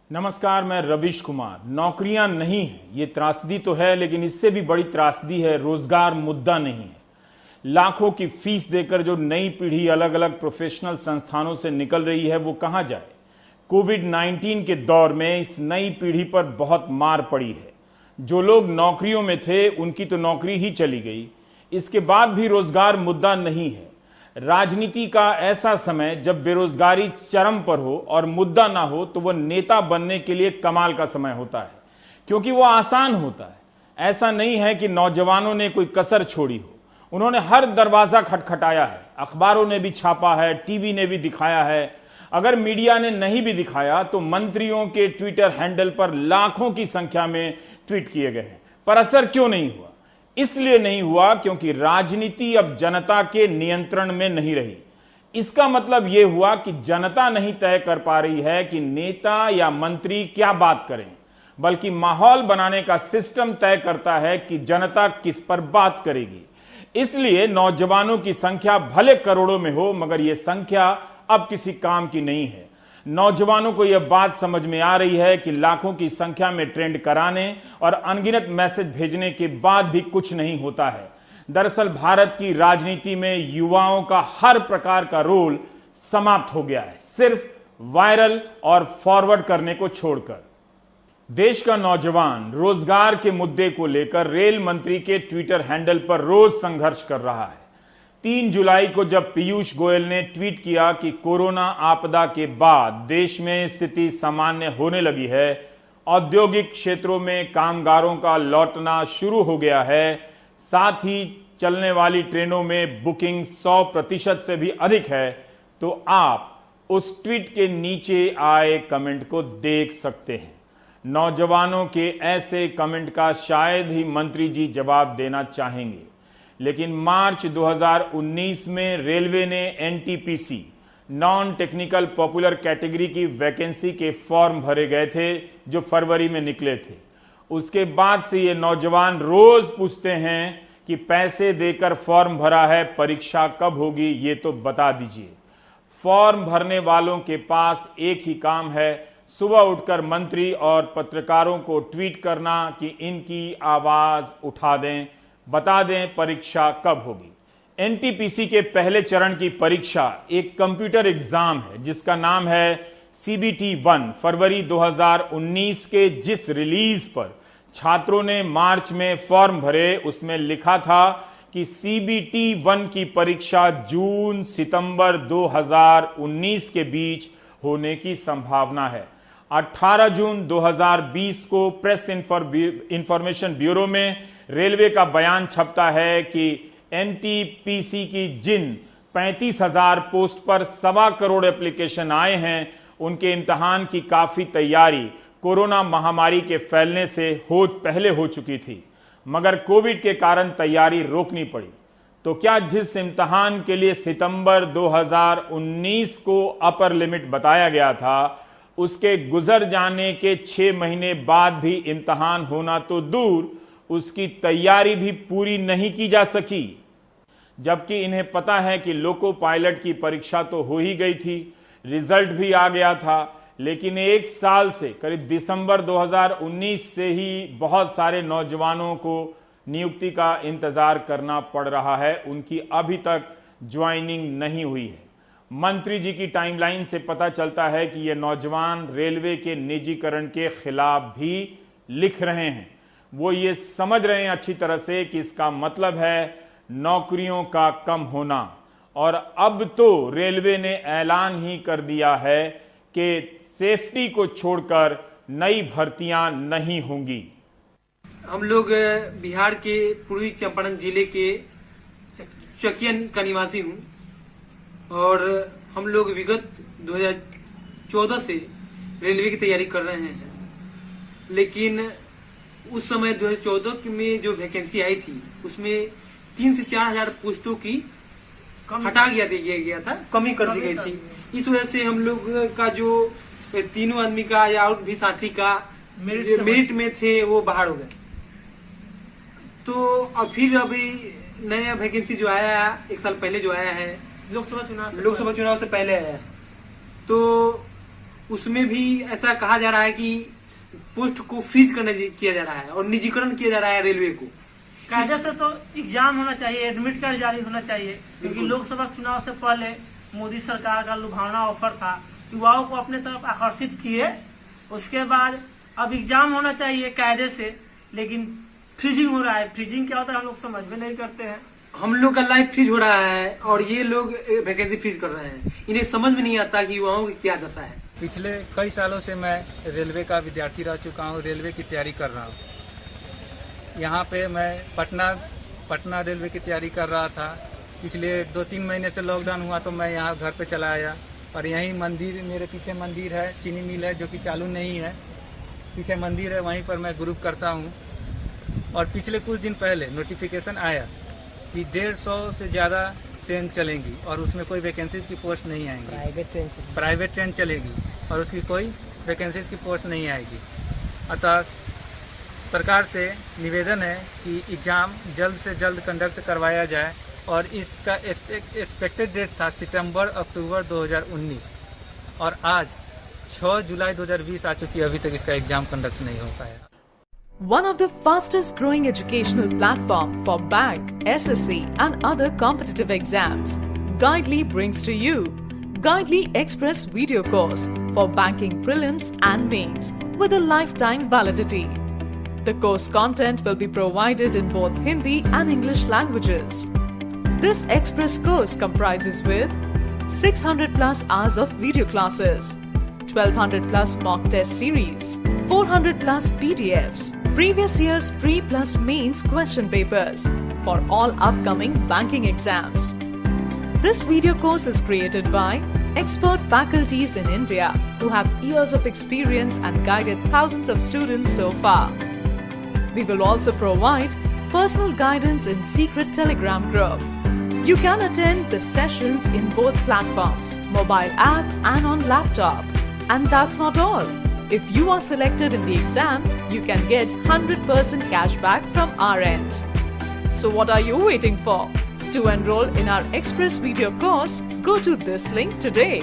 नमस्कार, मैं रविश कुमार। नौकरियां नहीं है ये त्रासदी तो है, लेकिन इससे भी बड़ी त्रासदी है रोजगार मुद्दा नहीं है। लाखों की फीस देकर जो नई पीढ़ी अलग अलग प्रोफेशनल संस्थानों से निकल रही है वो कहां जाए। कोविड-19 के दौर में इस नई पीढ़ी पर बहुत मार पड़ी है। जो लोग नौकरियों में थे उनकी तो नौकरी ही चली गई। इसके बाद भी रोजगार मुद्दा नहीं है। राजनीति का ऐसा समय जब बेरोजगारी चरम पर हो और मुद्दा ना हो तो वह नेता बनने के लिए कमाल का समय होता है, क्योंकि वह आसान होता है। ऐसा नहीं है कि नौजवानों ने कोई कसर छोड़ी हो। उन्होंने हर दरवाजा खटखटाया है, अखबारों ने भी छापा है, टीवी ने भी दिखाया है। अगर मीडिया ने नहीं भी दिखाया तो मंत्रियों के ट्विटर हैंडल पर लाखों की संख्या में ट्वीट किए गए हैं। पर असर क्यों नहीं हुआ? इसलिए नहीं हुआ क्योंकि राजनीति अब जनता के नियंत्रण में नहीं रही। इसका मतलब यह हुआ कि जनता नहीं तय कर पा रही है कि नेता या मंत्री क्या बात करें, बल्कि माहौल बनाने का सिस्टम तय करता है कि जनता किस पर बात करेगी। इसलिए नौजवानों की संख्या भले करोड़ों में हो, मगर यह संख्या अब किसी काम की नहीं है। नौजवानों को यह बात समझ में आ रही है कि लाखों की संख्या में ट्रेंड कराने और अनगिनत मैसेज भेजने के बाद भी कुछ नहीं होता है। दरअसल भारत की राजनीति में युवाओं का हर प्रकार का रोल समाप्त हो गया है, सिर्फ वायरल और फॉरवर्ड करने को छोड़कर। देश का नौजवान रोजगार के मुद्दे को लेकर रेल मंत्री के ट्विटर हैंडल पर रोज संघर्ष कर रहा है। 3 जुलाई को जब पीयूष गोयल ने ट्वीट किया कि कोरोना आपदा के बाद देश में स्थिति सामान्य होने लगी है, औद्योगिक क्षेत्रों में कामगारों का लौटना शुरू हो गया है, साथ ही चलने वाली ट्रेनों में बुकिंग 100% से भी अधिक है, तो आप उस ट्वीट के नीचे आए कमेंट को देख सकते हैं। नौजवानों के ऐसे कमेंट का शायद ही मंत्री जी जवाब देना चाहेंगे, लेकिन मार्च 2019 में रेलवे ने NTPC non technical popular category की वैकेंसी के फॉर्म भरे गए थे जो फरवरी में निकले थे। उसके बाद से ये नौजवान रोज पूछते हैं कि पैसे देकर फॉर्म भरा है, परीक्षा कब होगी, ये तो बता दीजिए। फॉर्म भरने वालों के पास एक ही काम है, सुबह उठकर मंत्री और पत्रकारों को ट्वीट करना कि इनकी आवाज उठा दें, बता दें परीक्षा कब होगी। एनटीपीसी के पहले चरण की परीक्षा एक कंप्यूटर एग्जाम है जिसका नाम है CBT-1। फरवरी 2019 के जिस रिलीज पर छात्रों ने मार्च में फॉर्म भरे, उसमें लिखा था कि CBT-1 की परीक्षा जून सितंबर 2019 के बीच होने की संभावना है। 18 जून 2020 को प्रेस इंफॉर्मेशन ब्यूरो में रेलवे का बयान छपता है कि एनटीपीसी की जिन 35,000 पोस्ट पर 1.25 करोड़ एप्लीकेशन आए हैं, उनके इम्तिहान की काफी तैयारी कोरोना महामारी के फैलने से पहले हो चुकी थी, मगर कोविड के कारण तैयारी रोकनी पड़ी। तो क्या जिस इम्तिहान के लिए सितंबर 2019 को अपर लिमिट बताया गया था, उसके गुजर जाने के 6 महीने बाद भी इम्तिहान होना तो दूर, उसकी तैयारी भी पूरी नहीं की जा सकी। जबकि इन्हें पता है कि लोको पायलट की परीक्षा तो हो ही गई थी, रिजल्ट भी आ गया था, लेकिन 1 साल से करीब दिसंबर 2019 से ही बहुत सारे नौजवानों को नियुक्ति का इंतजार करना पड़ रहा है। उनकी अभी तक ज्वाइनिंग नहीं हुई है। मंत्री जी की टाइमलाइन से पता चलता है कि ये नौजवान रेलवे के निजीकरण के खिलाफ भी लिख रहे हैं। वो ये समझ रहे हैं अच्छी तरह से कि इसका मतलब है नौकरियों का कम होना। और अब तो रेलवे ने ऐलान ही कर दिया है कि सेफ्टी को छोड़कर नई भर्तियां नहीं होंगी। हम लोग बिहार के पूर्वी चंपारण जिले के चकिया का निवासी हूँ और हम लोग विगत 2014 से रेलवे की तैयारी कर रहे हैं। लेकिन उस समय 2014 में जो वैकेंसी आई थी उसमें 3 से 4 हजार पोस्टों की हटा दिया गया था, कमी कर दी गई थी। इस वजह से हम लोग का जो तीनों आदमी का या और भी साथी का मेरिट में थे वो बाहर हो गए। तो फिर अभी नया वैकेंसी जो आया 1 साल पहले जो आया है लोकसभा चुनाव से पहले आया, तो उसमें भी ऐसा कहा जा रहा है कि पोस्ट को फ्रीज किया जा रहा है और निजीकरण किया जा रहा है रेलवे को। कायदे से तो एग्जाम होना चाहिए, एडमिट कार्ड जारी होना चाहिए, क्योंकि लोकसभा चुनाव से पहले मोदी सरकार का लुभावना ऑफर था, युवाओं को अपने तरफ आकर्षित किए। उसके बाद अब एग्जाम होना चाहिए कायदे से, लेकिन फ्रीजिंग हो रहा है। फ्रीजिंग क्या होता है हम लोग समझ में नहीं करते हैं। हम लोग का लाइफ फ्रीज हो रहा है और ये लोग वैकेंसी फ्रीज कर रहे हैं। इन्हें समझ में नहीं आता कि युवाओं की क्या दशा है। पिछले कई सालों से मैं रेलवे का विद्यार्थी रह चुका हूँ, रेलवे की तैयारी कर रहा हूँ। यहाँ पे मैं पटना रेलवे की तैयारी कर रहा था। पिछले 2-3 महीने से लॉकडाउन हुआ तो मैं यहाँ घर पे चला आया और यहीं मंदिर, मेरे पीछे मंदिर है, चीनी मिल है जो कि चालू नहीं है, पीछे मंदिर है, वहीं पर मैं ग्रुप करता हूँ। और पिछले कुछ दिन पहले नोटिफिकेशन आया कि 150 से ज़्यादा ट्रेन चलेंगी और उसमें कोई वैकेंसीज की पोस्ट नहीं आएंगी। प्राइवेट ट्रेन चलेगी और उसकी कोई वैकेंसीज की पोस्ट नहीं आएगी। अतः सरकार से निवेदन है कि एग्ज़ाम जल्द से जल्द कंडक्ट करवाया जाए और इसका एक्सपेक्टेड डेट था सितंबर-अक्टूबर 2019 और आज 6 जुलाई 2020 आ चुकी है, अभी तक इसका एग्ज़ाम कंडक्ट नहीं हो पाया। One of the fastest growing educational platform for bank, SSC and other competitive exams, Guidely brings to you Guidely Express video course for banking prelims and mains with a lifetime validity. The course content will be provided in both Hindi and English languages. This express course comprises with 600 plus hours of video classes, 1200 plus mock test series, 400 plus PDFs, previous year's pre plus mains question papers for all upcoming banking exams. This video course is created by expert faculties in India who have years of experience and guided thousands of students so far. We will also provide personal guidance in secret Telegram group. You can attend the sessions in both platforms, mobile app and on laptop. And that's not all. If you are selected in the exam, you can get 100% cashback from our end. So what are you waiting for? To enroll in our Express video course, go to this link today.